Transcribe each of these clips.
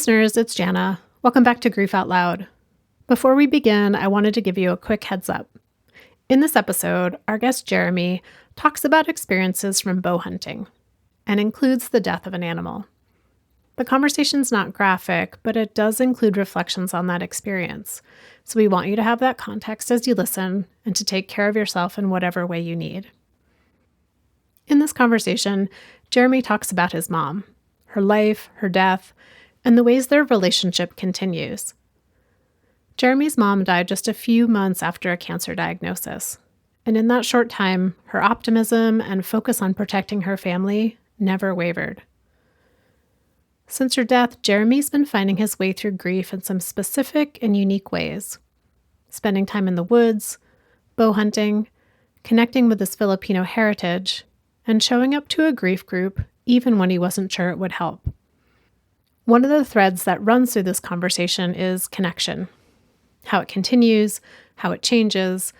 listeners, it's Jana. Welcome back to Grief Out Loud. Before we begin, I wanted to give you a quick heads up. In this episode, our guest Jeremy talks about experiences from bow hunting and includes the death of an animal. The conversation's not graphic, but it does include reflections on that experience. So we want you to have that context as you listen and to take care of yourself in whatever way you need. In this conversation, Jeremy talks about his mom, her life, her death, and the ways their relationship continues. Jeremy's mom died just a few months after a cancer diagnosis, and in that short time, her optimism and focus on protecting her family never wavered. Since her death, Jeremy's been finding his way through grief in some specific and unique ways, spending time in the woods, bow hunting, connecting with his Filipino heritage, and showing up to a grief group even when he wasn't sure it would help. One of the threads that runs through this conversation is connection, how it continues, how it changes,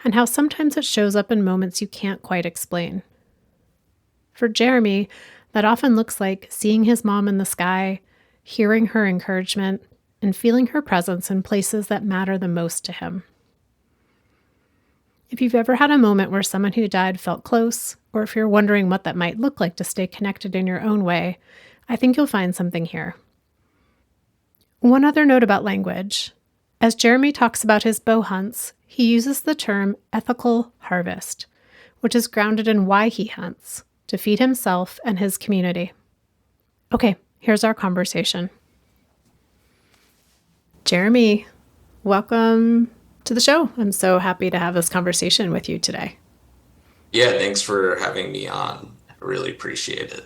and how sometimes it shows up in moments you can't quite explain. For Jeremy, that often looks like seeing his mom in the sky, hearing her encouragement, and feeling her presence in places that matter the most to him. If you've ever had a moment where someone who died felt close, or if you're wondering what that might look like to stay connected in your own way, I think you'll find something here. One other note about language. As Jeremy talks about his bow hunts, he uses the term ethical harvest, which is grounded in why he hunts, to feed himself and his community. Okay, here's our conversation. Jeremy, welcome to the show. I'm so happy to have this conversation with you today. Yeah, thanks for having me on. I really appreciate it.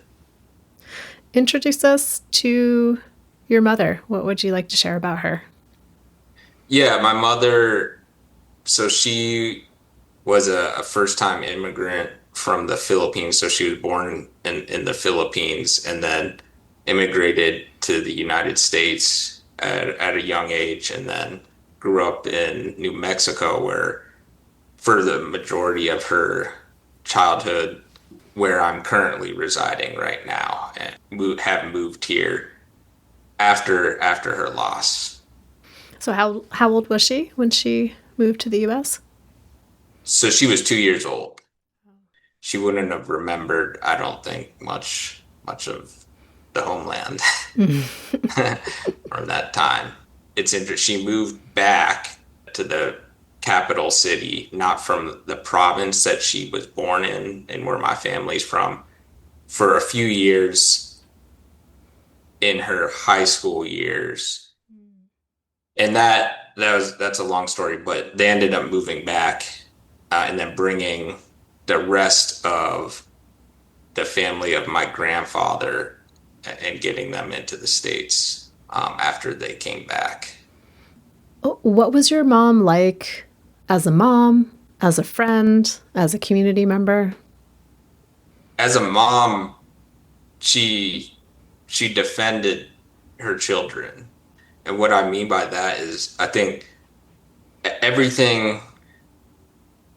Introduce us to your mother. What would you like to share about her? Yeah, my mother, so she was a first-time immigrant from the Philippines. So she was born in the Philippines and then immigrated to the United States at a young age and then grew up in New Mexico, where for the majority of her childhood, where I'm currently residing right now, and have moved here after her loss. So how old was she when she moved to the U.S.? So she was 2 years old. She wouldn't have remembered, I don't think, much of the homeland from that time. It's interesting. She moved back to the capital city, not from the province that she was born in and where my family's from, for a few years in her high school years. And that's a long story, but they ended up moving back and then bringing the rest of the family of my grandfather and getting them into the States after they came back. What was your mom like as a mom, as a friend, as a community member? As a mom, she defended her children. And what I mean by that is I think everything,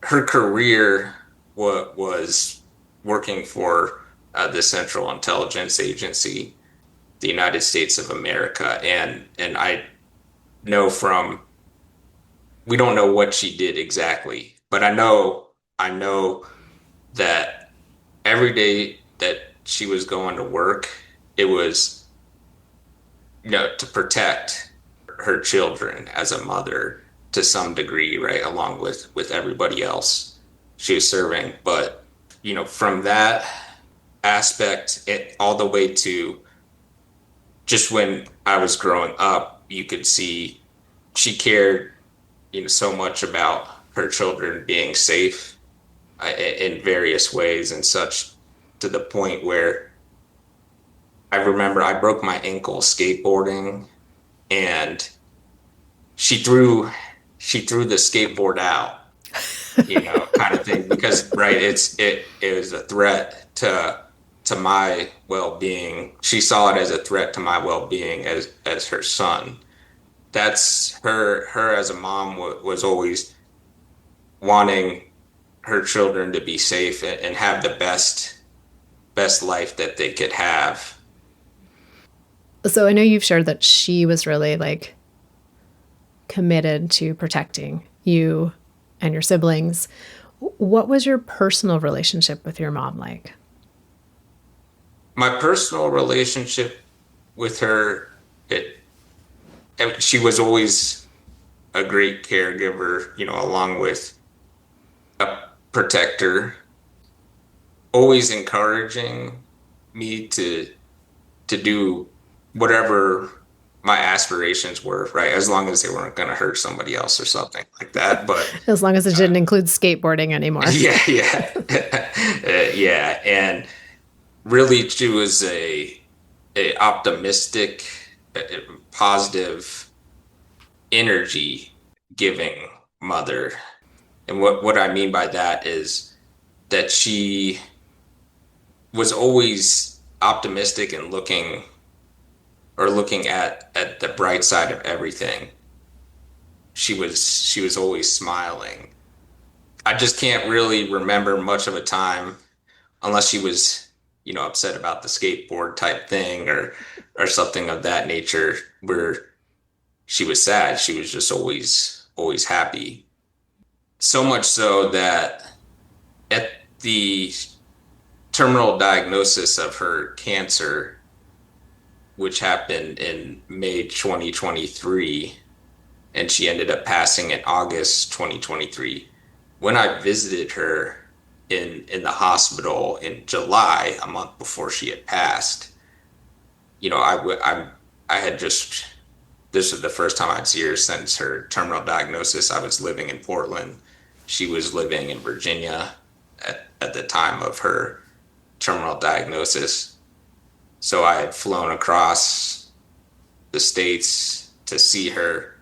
her career was working for the Central Intelligence Agency, the United States of America. And I know we don't know what she did exactly, but I know that every day that she was going to work, it was, to protect her children as a mother to some degree, right, along with everybody else she was serving. But, from that aspect, all the way to just when I was growing up, you could see she cared, so much about her children being safe in various ways and such, to the point where I remember I broke my ankle skateboarding, and she threw the skateboard out, kind of thing, because right, it was a threat to my well-being. She saw it as a threat to my well-being as her son. That's her as a mom was always wanting her children to be safe and have the best life that they could have. So I know you've shared that she was really like committed to protecting you and your siblings. What was your personal relationship with your mom like? My personal relationship with her, it, she was always a great caregiver, along with a protector, always encouraging me to do whatever my aspirations were, right? As long as they weren't going to hurt somebody else or something like that. But As long as it uh, didn't include skateboarding anymore. yeah, yeah, yeah, and really, she was a optimistic, uh, positive, energy giving mother. And what I mean by that is that she was always optimistic and looking at the bright side of everything. She was always smiling. I just can't really remember much of a time unless she was, upset about the skateboard type thing or something of that nature where she was sad. She was just always happy. So much so that at the terminal diagnosis of her cancer, which happened in May 2023, and she ended up passing in August 2023. When I visited her in the hospital in July, a month before she had passed, I had just this was the first time I'd see her since her terminal diagnosis. I was living in Portland. She was living in Virginia at the time of her terminal diagnosis. So I had flown across the states to see her,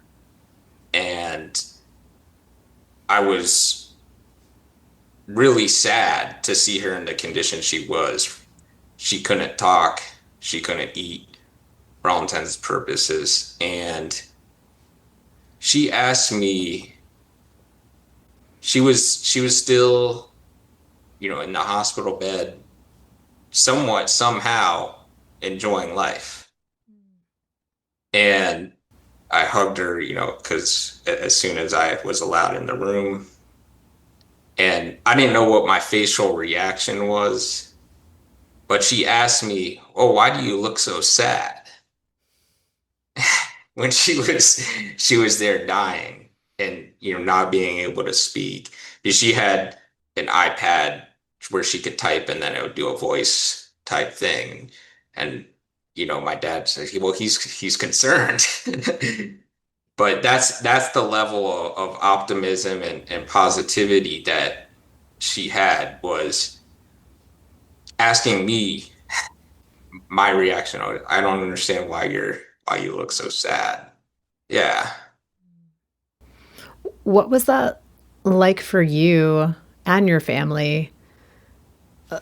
and I was really sad to see her in the condition she was. She couldn't talk, she couldn't eat for all intents and purposes. And she asked me, she was still, in the hospital bed, somewhat somehow enjoying life. And I hugged her, because as soon as I was allowed in the room, and I didn't know what my facial reaction was, but she asked me, "Oh, why do you look so sad?" When she was there dying and not being able to speak. She had an iPad where she could type and then it would do a voice type thing. And my dad said, "Well, he's concerned." But that's the level of optimism and positivity that she had, was asking me my reaction. I don't understand why you look so sad. Yeah. What was that like for you and your family,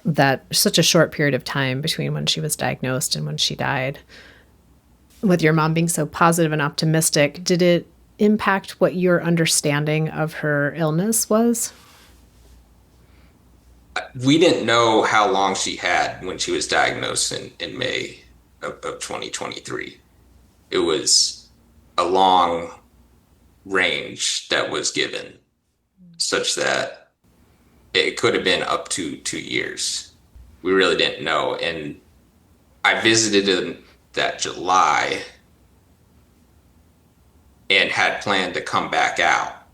that such a short period of time between when she was diagnosed and when she died? With your mom being so positive and optimistic, did it impact what your understanding of her illness was? We didn't know how long she had when she was diagnosed in May of 2023. It was a long range that was given, such that it could have been up to 2 years. We really didn't know. And I visited in that July and had planned to come back out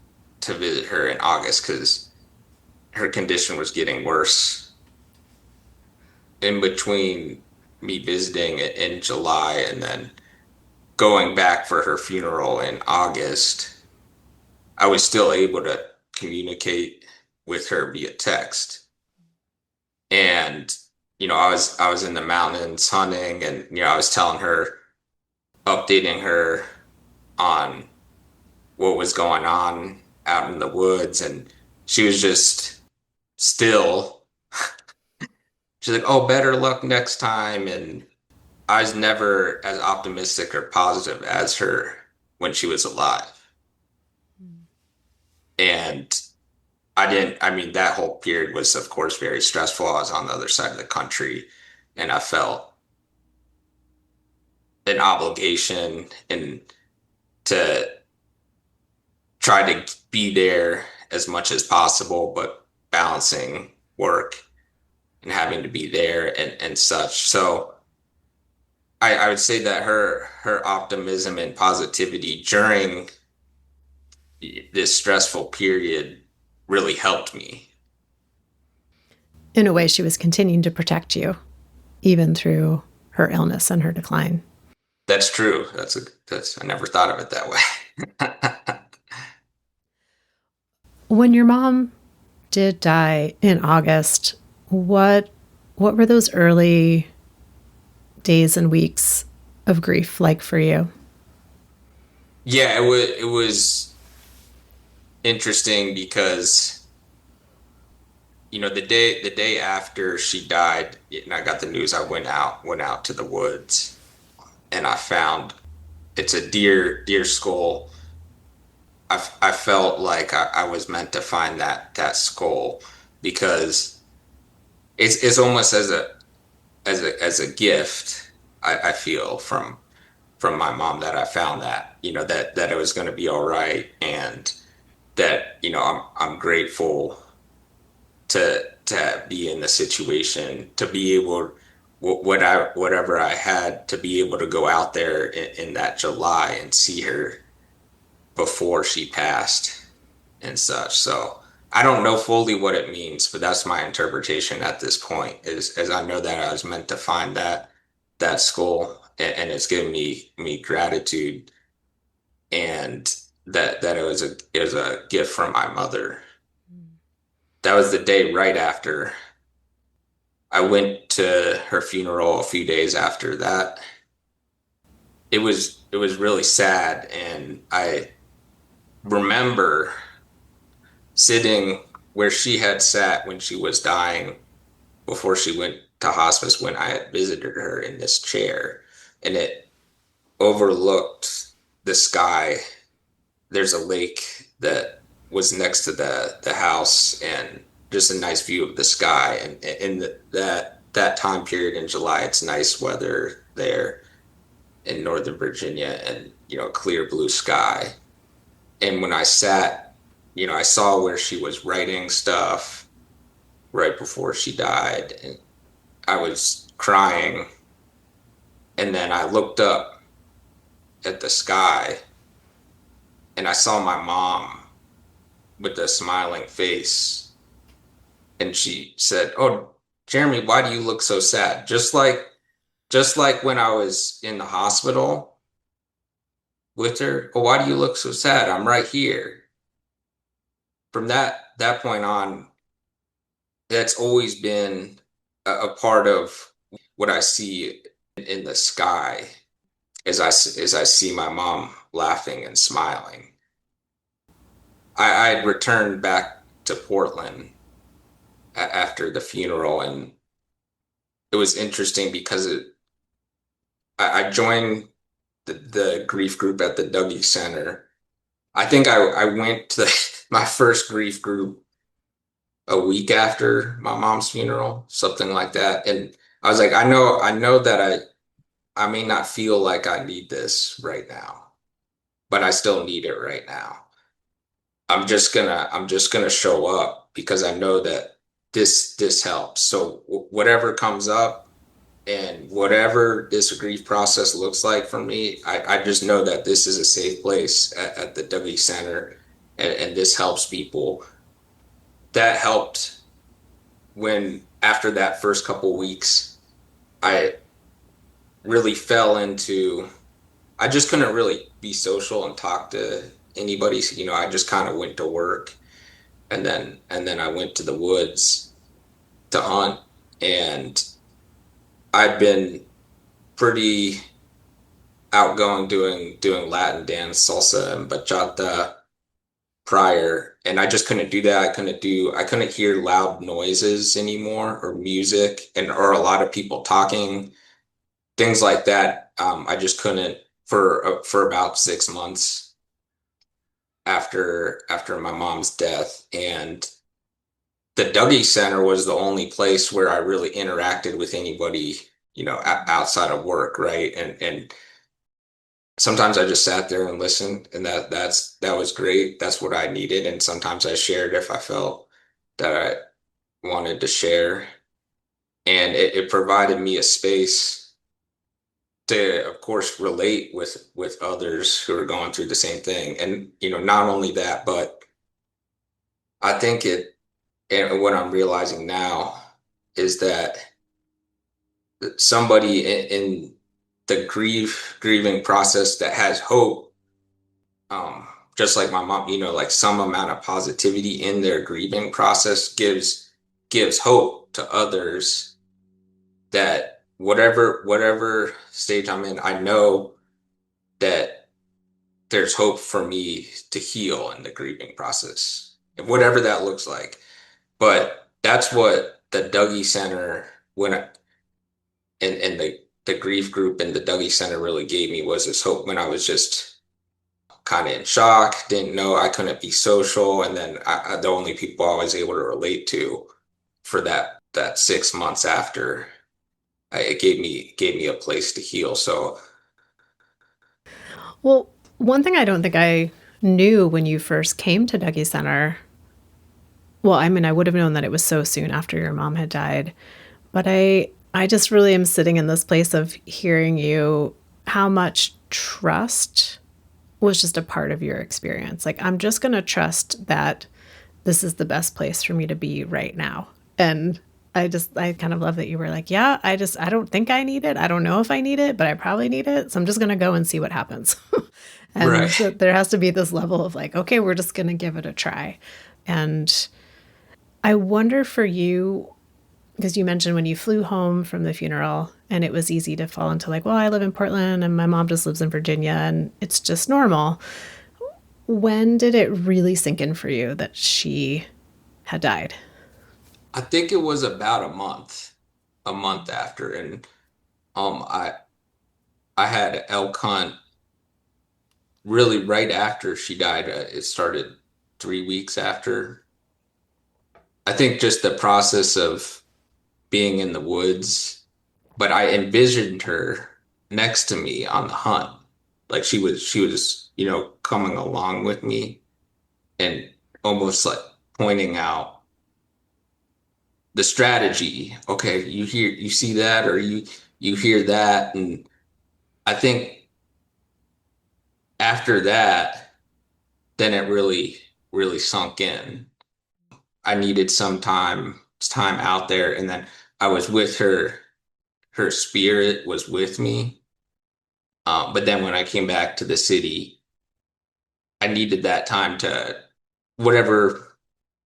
to visit her in August because her condition was getting worse. In between me visiting in July and then going back for her funeral in August, I was still able to communicate with her via text. And, I was in the mountains hunting, and, I was telling her, updating her on what was going on out in the woods. And she was just still, she's like, "Oh, better luck next time." And I was never as optimistic or positive as her when she was alive. And I mean, that whole period was, of course, very stressful. I was on the other side of the country and I felt an obligation and to try to be there as much as possible, but balancing work and having to be there and such. So I would say that her optimism and positivity during this stressful period really helped me. In a way, she was continuing to protect you, even through her illness and her decline. That's true. That's I never thought of it that way. When your mom did die in August, what what were those early days and weeks of grief like for you? Yeah, it was interesting because the day after she died and I got the news, I went out to the woods and I found it's a deer skull. I felt like I was meant to find that skull because it's almost as a gift I feel from my mom that I found that it was going to be all right and that I'm grateful to be in the situation to be able whatever I had to be able to go out there in that July and see her before she passed and such. So I don't know fully what it means, but that's my interpretation at this point is as I know that I was meant to find that skull and it's given me gratitude and that it was a gift from my mother. That was the day right after I went to her funeral a few days after that. It was really sad and I remember sitting where she had sat when she was dying before she went to hospice when I had visited her in this chair and it overlooked the sky. There's a lake that was next to the house and just a nice view of the sky and in that time period in July it's nice weather there in Northern Virginia and clear blue sky. And when I sat, I saw where she was writing stuff right before she died, and I was crying. And then I looked up at the sky and I saw my mom with a smiling face. And she said, "Oh, Jeremy, why do you look so sad?" Just like when I was in the hospital with her. "Oh, why do you look so sad? I'm right here." From that point on, that's always been a part of what I see in the sky as I see my mom laughing and smiling. I had returned back to Portland after the funeral, and it was interesting because I joined the grief group at the Dougie Center. I think I went to my first grief group a week after my mom's funeral, something like that. And I was like, I know that I may not feel like I need this right now, but I still need it right now. I'm just gonna show up because I know that this helps. So whatever comes up and whatever this grief process looks like for me, I just know that this is a safe place at the W Center and this helps people. That helped when after that first couple weeks, I really fell into I just couldn't really be social and talk to anybody. So, I just kind of went to work and then I went to the woods to hunt and I'd been pretty outgoing doing Latin dance, salsa and bachata prior and I just couldn't do that. I couldn't hear loud noises anymore or music and or a lot of people talking, things like that. I just couldn't for about 6 months after my mom's death. And the Dougie Center was the only place where I really interacted with anybody, outside of work, right? And sometimes I just sat there and listened, and that was great. That's what I needed. And sometimes I shared if I felt that I wanted to share. And it provided me a space to, of course, relate with others who are going through the same thing. And, not only that, but I think and what I'm realizing now is that somebody in the grieving process that has hope, um, just like my mom, like some amount of positivity in their grieving process gives hope to others that whatever stage I'm in, I know that there's hope for me to heal in the grieving process, and whatever that looks like. But that's what the Dougie Center and the grief group and the Dougie Center really gave me was this hope when I was just kind of in shock, didn't know I couldn't be social, and then the only people I was able to relate to for that 6 months after, it gave me a place to heal. So Well, one thing I don't think I knew when you first came to Dougie Center, well, I mean, I would have known that it was so soon after your mom had died, but I just really am sitting in this place of hearing you how much trust was just a part of your experience. Like, I'm just going to trust that this is the best place for me to be right now. And I kind of love that you were like, yeah, I don't think I need it. I don't know if I need it, but I probably need it. So I'm just going to go and see what happens. And right. so there has to be this level of like, okay, we're just going to give it a try. And I wonder for you, because you mentioned when you flew home from the funeral and it was easy to fall into like, well, I live in Portland and my mom just lives in Virginia and it's just normal. When did it really sink in for you that she had died? I think it was about a month after, and um, I I had elk hunt really right after she died. It started 3 weeks after. I think just the process of being in the woods, but I envisioned her next to me on the hunt. Like she was, coming along with me and almost like pointing out the strategy. Okay, you see that, or you hear that. And I think after that, then it really sunk in. I needed some time out there, and then I was with her. Her spirit was with me. But then when I came back to the city, I needed that time to whatever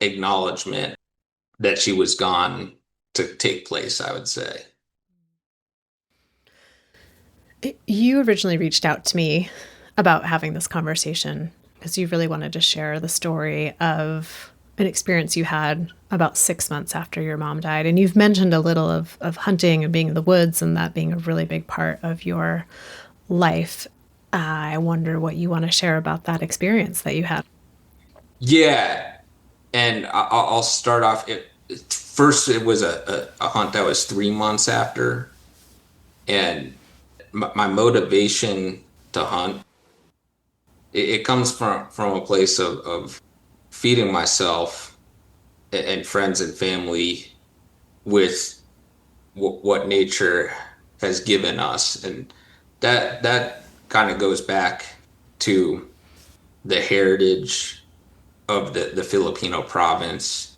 acknowledgement that she was gone to take place, I would say. You originally reached out to me about having this conversation because you really wanted to share the story of an experience you had about 6 months after your mom died. And you've mentioned a little of hunting and being in the woods and that being a really big part of your life. I wonder what you want to share about that experience that you had. Yeah, and I'll start off. First, it was a hunt that was 3 months after, and my motivation to hunt, it comes from a place of feeding myself and friends and family with what nature has given us, and that kind of goes back to the heritage of the Filipino province.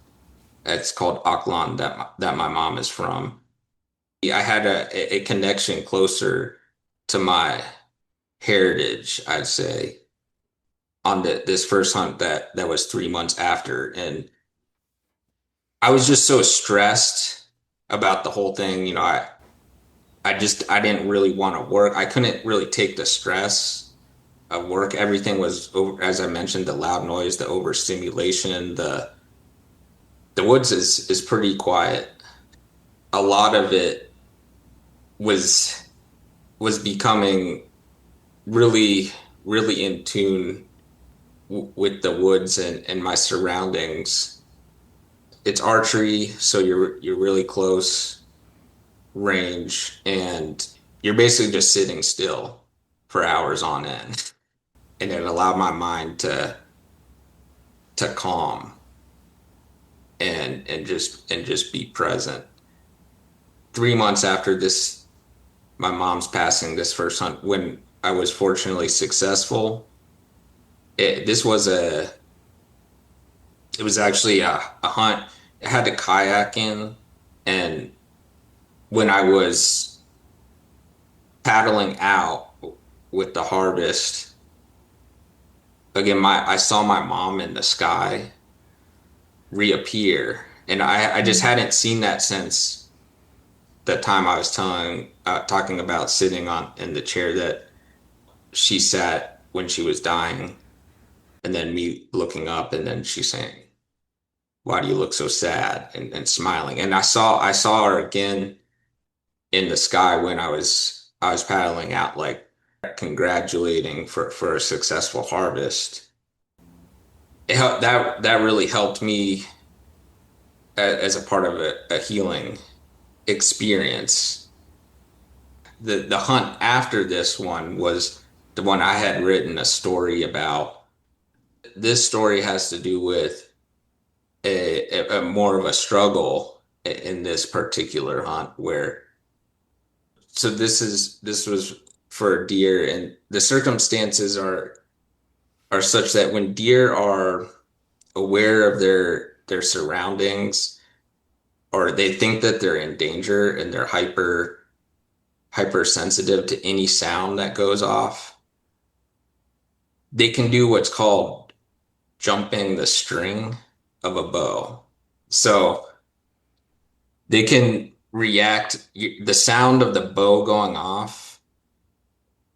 It's called Aklan that my mom is from. I had a connection closer to my heritage, I'd say, on this first hunt that was 3 months after. And I was just so stressed about the whole thing. I didn't really want to work. I couldn't really take the stress of work. Everything was over, as I mentioned, the loud noise, the overstimulation, the woods is pretty quiet. A lot of it was was becoming really, really in tune with the woods and my surroundings. It's archery, so you're really close range, and you're basically just sitting still for hours on end. And it allowed my mind to calm and just be present. 3 months after this, my mom's passing, this first hunt, when I was fortunately successful, it, this was a it was actually a hunt. It had a kayak in, and when I was paddling out with the harvest, again, my I saw my mom in the sky reappear, and I just Mm. hadn't seen that since the time I was talking about sitting on in the chair that she sat when she was dying, and then me looking up, and then she saying, "Why do you look so sad?" and smiling. And I saw her again in the sky when I was paddling out, like congratulating for a successful harvest. That really helped me as a part of a healing experience. The hunt after this one was the one I had written a story about. This story has to do with a more of a struggle in this particular hunt where this was for a deer, and the circumstances are such that when deer are aware of their surroundings, or they think that they're in danger, and they're hypersensitive to any sound that goes off, they can do what's called jumping the string of a bow. So they can react. The sound of the bow going off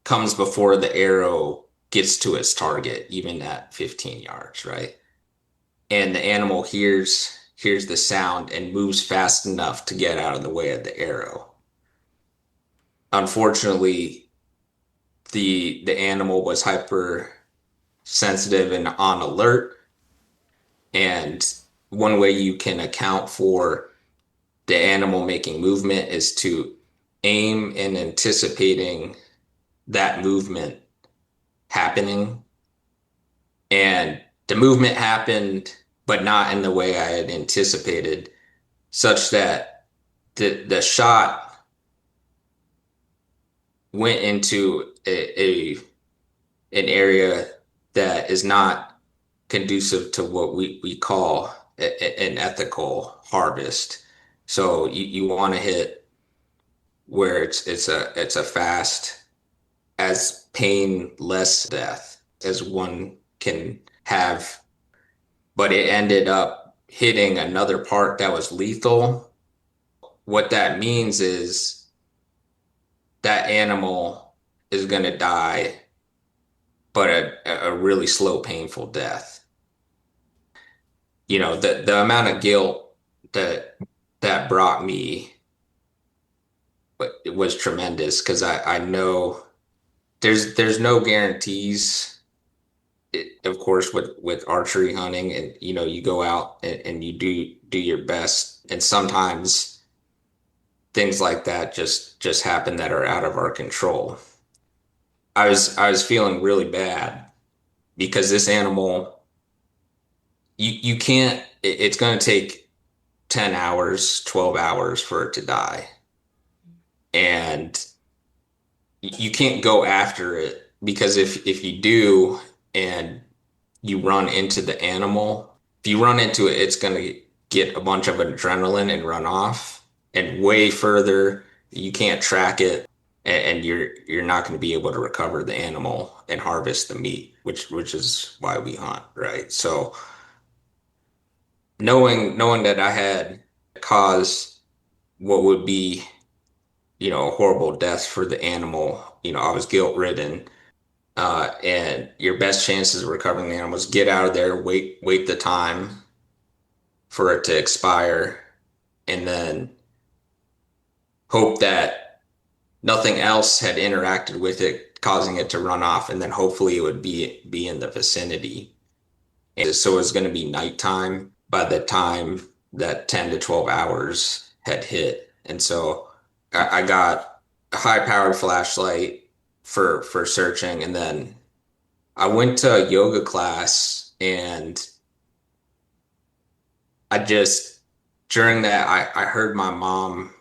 comes before the arrow gets to its target, even at 15 yards, right? And the animal hears the sound and moves fast enough to get out of the way of the arrow. Unfortunately, the animal was hyper sensitive and on alert. And one way you can account for the animal making movement is to aim in anticipating that movement happening. And the movement happened, but not in the way I had anticipated, such that the shot went into an area that is not conducive to what we call an ethical harvest. So you want to hit where it's a fast, as painless death as one can have. But it ended up hitting another part that was lethal. What that means is that animal is going to die, but a really slow, painful death. The amount of guilt that brought me it was tremendous, because I know there's no guarantees, of course, with archery hunting, and you go out and you do your best, and sometimes things like that just happen that are out of our control. I was feeling really bad because this animal, you can't, it's going to take 10 hours, 12 hours for it to die. And you can't go after it, because if you do and you run into the animal, if you run into it, it's going to get a bunch of adrenaline and run off, and way further. You can't track it, and you're not going to be able to recover the animal and harvest the meat, which is why we hunt, right? So knowing that I had caused what would be, a horrible death for the animal, I was guilt ridden. And your best chances of recovering the animal is get out of there, wait the time for it to expire, and then hope that nothing else had interacted with it, causing it to run off, and then hopefully it would be in the vicinity. And so it was going to be nighttime by the time that 10 to 12 hours had hit. And so I got a high-powered flashlight, for searching. And then I went to a yoga class, and I just during that I heard my mom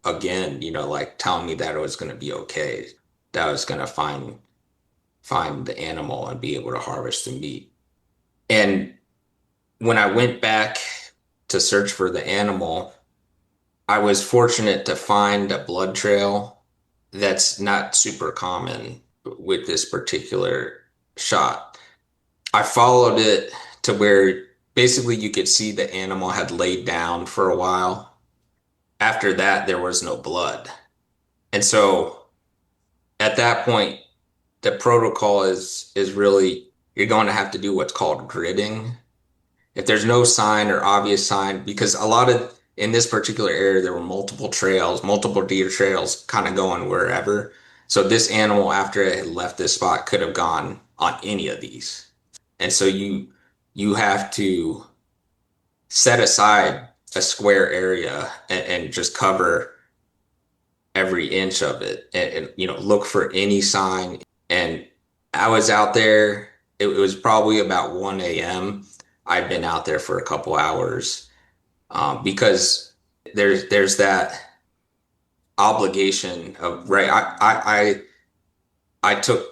again, like telling me that it was going to be okay, that I was going to find the animal and be able to harvest the meat. And when I went back to search for the animal, I was fortunate to find a blood trail that's not super common with this particular shot. I followed it to where basically you could see the animal had laid down for a while. After that, there was no blood. And so at that point, the protocol is really you're going to have to do what's called gridding. If there's no sign or obvious sign, because a lot of in this particular area, there were multiple trails, multiple deer trails kind of going wherever. So this animal, after it had left this spot, could have gone on any of these. And so you have to set aside a square area and just cover every inch of it and look for any sign. And I was out there, it was probably about 1 a.m. I'd been out there for a couple hours, because there's that obligation of right. I took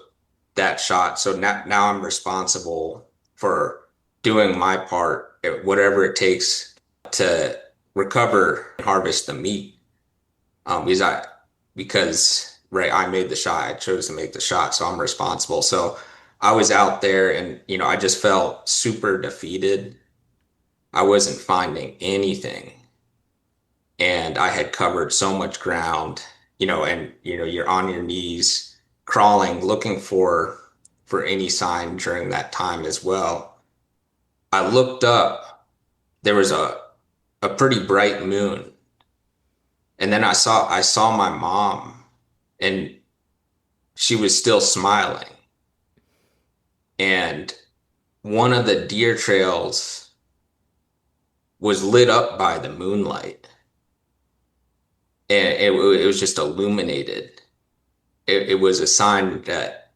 that shot, so now I'm responsible for doing my part, whatever it takes to recover and harvest the meat. Because right, I made the shot. I chose to make the shot, so I'm responsible. So I was out there, and I just felt super defeated. I wasn't finding anything, and I had covered so much ground, and you're on your knees crawling, looking for any sign during that time as well. I looked up, there was a pretty bright moon, and then I saw my mom, and she was still smiling. And one of the deer trails was lit up by the moonlight, and it was just illuminated. It was a sign that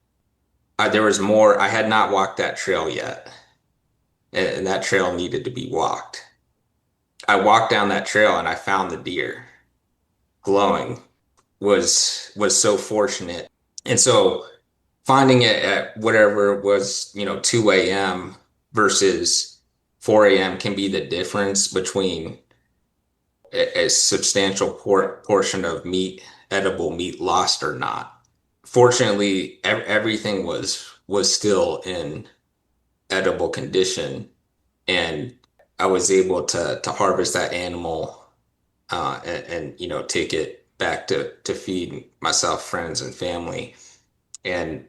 there was more. I had not walked that trail yet, and that trail needed to be walked. I walked down that trail and I found the deer glowing. Was so fortunate. And so finding it at whatever it was, 2 a.m. versus 4 a.m. can be the difference between a substantial portion of meat, edible meat, lost or not. Fortunately, everything was still in edible condition, and I was able to harvest that animal, and take it back to feed myself, friends, and family. And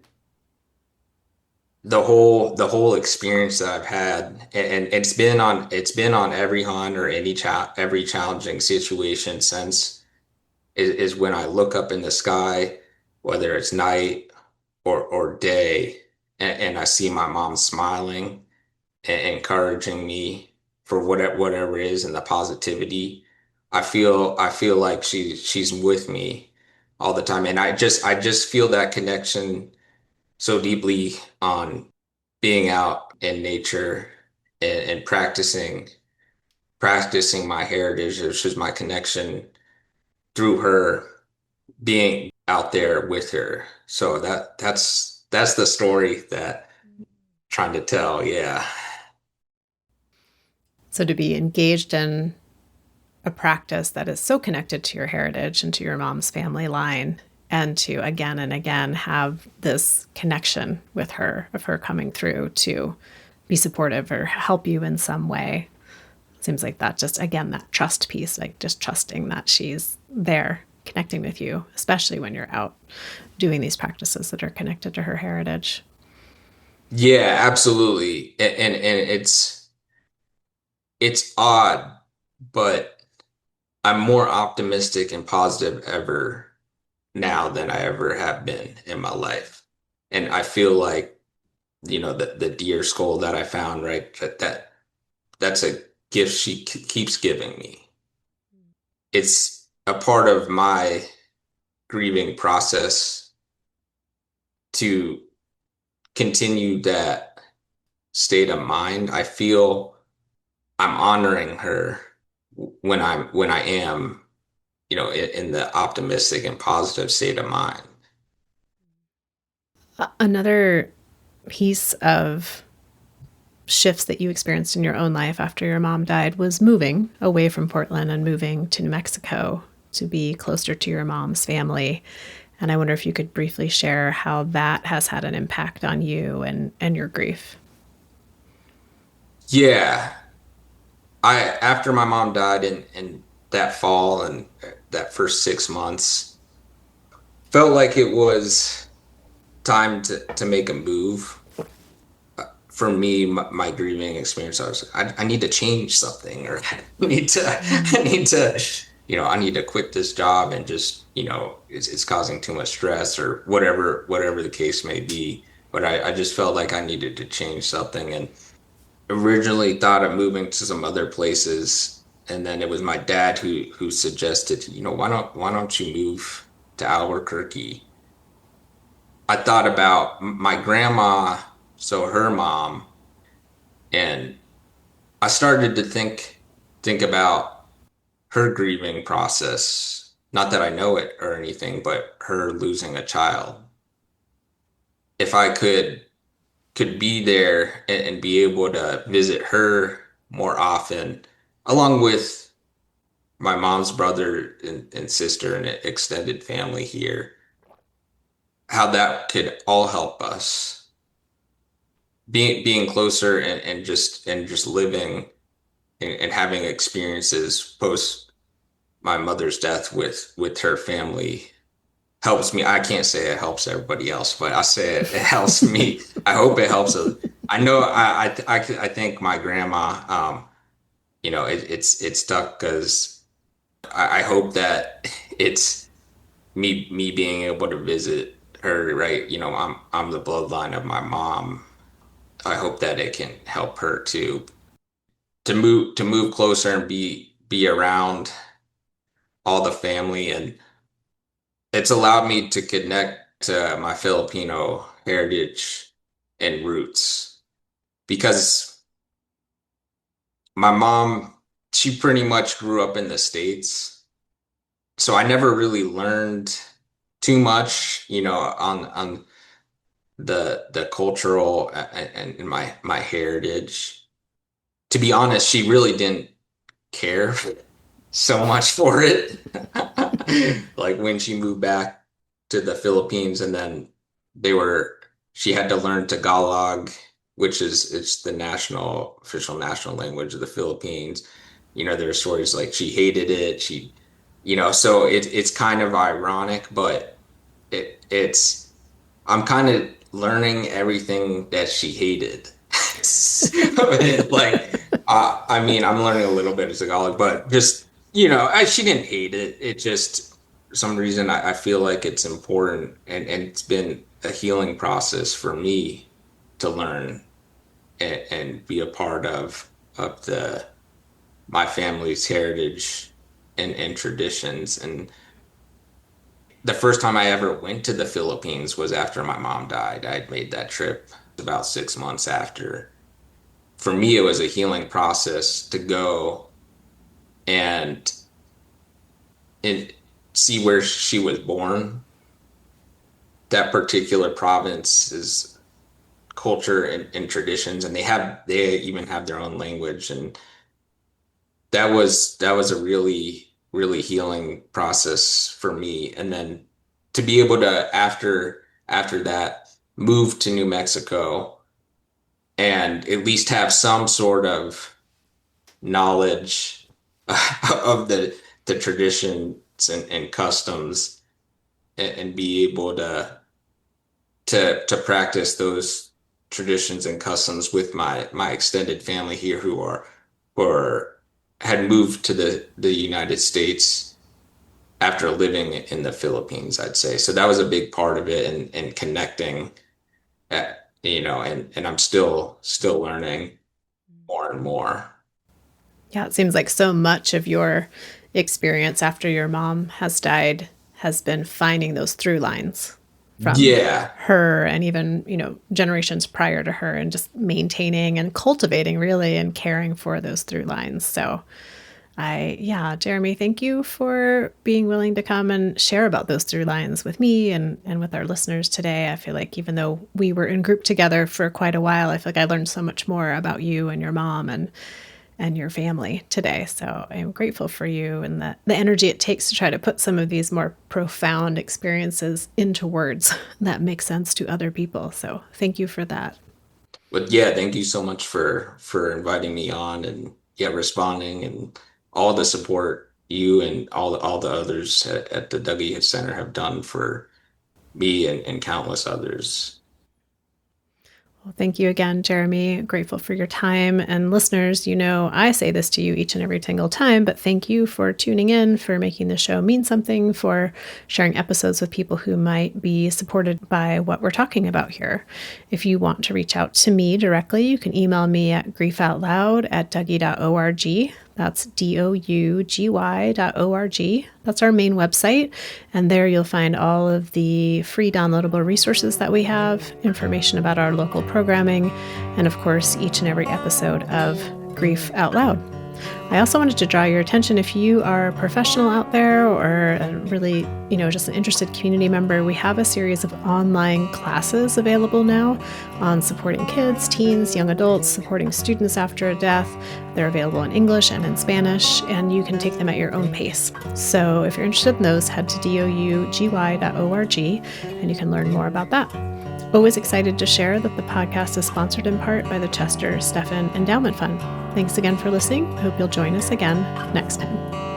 the whole experience that I've had, and it's been on every hunt or every challenging situation since, is when I look up in the sky, whether it's night or day, and I see my mom smiling and encouraging me for whatever it is, and the positivity. I feel like she's with me all the time, and I just feel that connection so deeply on being out in nature, and practicing my heritage, which is my connection through her, being out there with her. So that's the story that I'm trying to tell. Yeah. So to be engaged in a practice that is so connected to your heritage and to your mom's family line, and to again and again have this connection with her, of her coming through to be supportive or help you in some way. Seems like that just, again, that trust piece, like just trusting that she's there connecting with you, especially when you're out doing these practices that are connected to her heritage. Yeah, absolutely. And it's odd, but I'm more optimistic and positive ever now than I ever have been in my life. And I feel like, the deer skull that I found, right, that's a gift she keeps giving me. It's a part of my grieving process to continue that state of mind. I feel I'm honoring her when I am, in the optimistic and positive state of mind. Another piece of shifts that you experienced in your own life after your mom died was moving away from Portland and moving to New Mexico to be closer to your mom's family. And I wonder if you could briefly share how that has had an impact on you and your grief. Yeah, I after my mom died in that fall and that first 6 months, felt like it was time to make a move. For me, my grieving experience, I need to change something, or I need to, I need to quit this job and just, it's causing too much stress or whatever the case may be. But I just felt like I needed to change something, and originally thought of moving to some other places. And then it was my dad who suggested, why don't you move to Albuquerque? I thought about my grandma, so her mom, and I started to think about her grieving process. Not that I know it or anything, but her losing a child. If I could be there and be able to visit her more often, along with my mom's brother and sister and extended family here, how that could all help us being closer and just living and having experiences post my mother's death with her family helps me. I can't say it helps everybody else, but I say it helps me. I hope it helps. I know I think my grandma, it's stuck because I hope that it's me being able to visit her, right? I'm the bloodline of my mom. I hope that it can help her to move closer and be around all the family, and it's allowed me to connect to my Filipino heritage and roots because my mom, she pretty much grew up in the States. So I never really learned too much, on the cultural and my heritage. To be honest, she really didn't care so much for it. Like when she moved back to the Philippines, and then they were she had to learn Tagalog, which is it's the official national language of the Philippines. There are stories like she hated it. So it's kind of ironic, but it's I'm kind of learning everything that she hated. Like, I mean, I'm learning a little bit of Tagalog, but just, she didn't hate it. It just, for some reason, I feel like it's important, and it's been a healing process for me to learn and be a part of my family's heritage and traditions. And the first time I ever went to the Philippines was after my mom died. I'd made that trip about 6 months after. For me, it was a healing process to go and and see where she was born. That particular province's culture and traditions, and they even have their own language, and that was a really healing process for me. And then to be able to after that move to New Mexico and at least have some sort of knowledge of the traditions and customs, and be able to practice those traditions and customs with my extended family here who had moved to the United States after living in the Philippines, I'd say. So that was a big part of it, and connecting, and I'm still learning more and more. Yeah, it seems like so much of your experience after your mom has died has been finding those through lines from Yeah. her and even, generations prior to her, and just maintaining and cultivating really and caring for those through lines. So Jeremy, thank you for being willing to come and share about those through lines with me and with our listeners today. I feel like even though we were in group together for quite a while, I feel like I learned so much more about you and your mom and your family today. So I'm grateful for you and the energy it takes to try to put some of these more profound experiences into words that make sense to other people. So thank you for that. But yeah, thank you so much for inviting me on and yeah, responding and all the support you and all the others at the W Center have done for me and countless others. Well, thank you again, Jeremy. Grateful for your time. And listeners, I say this to you each and every single time, but thank you for tuning in, for making the show mean something, for sharing episodes with people who might be supported by what we're talking about here. If you want to reach out to me directly, you can email me at griefoutloud@dougy.org. That's DOUGY.org. That's our main website. And there you'll find all of the free downloadable resources that we have, information about our local programming, and of course, each and every episode of Grief Out Loud. I also wanted to draw your attention, if you are a professional out there or really, just an interested community member, we have a series of online classes available now on supporting kids, teens, young adults, supporting students after a death. They're available in English and in Spanish, and you can take them at your own pace. So if you're interested in those, head to DOUGY.org and you can learn more about that. Always excited to share that the podcast is sponsored in part by the Chester Stephan Endowment Fund. Thanks again for listening. I hope you'll join us again next time.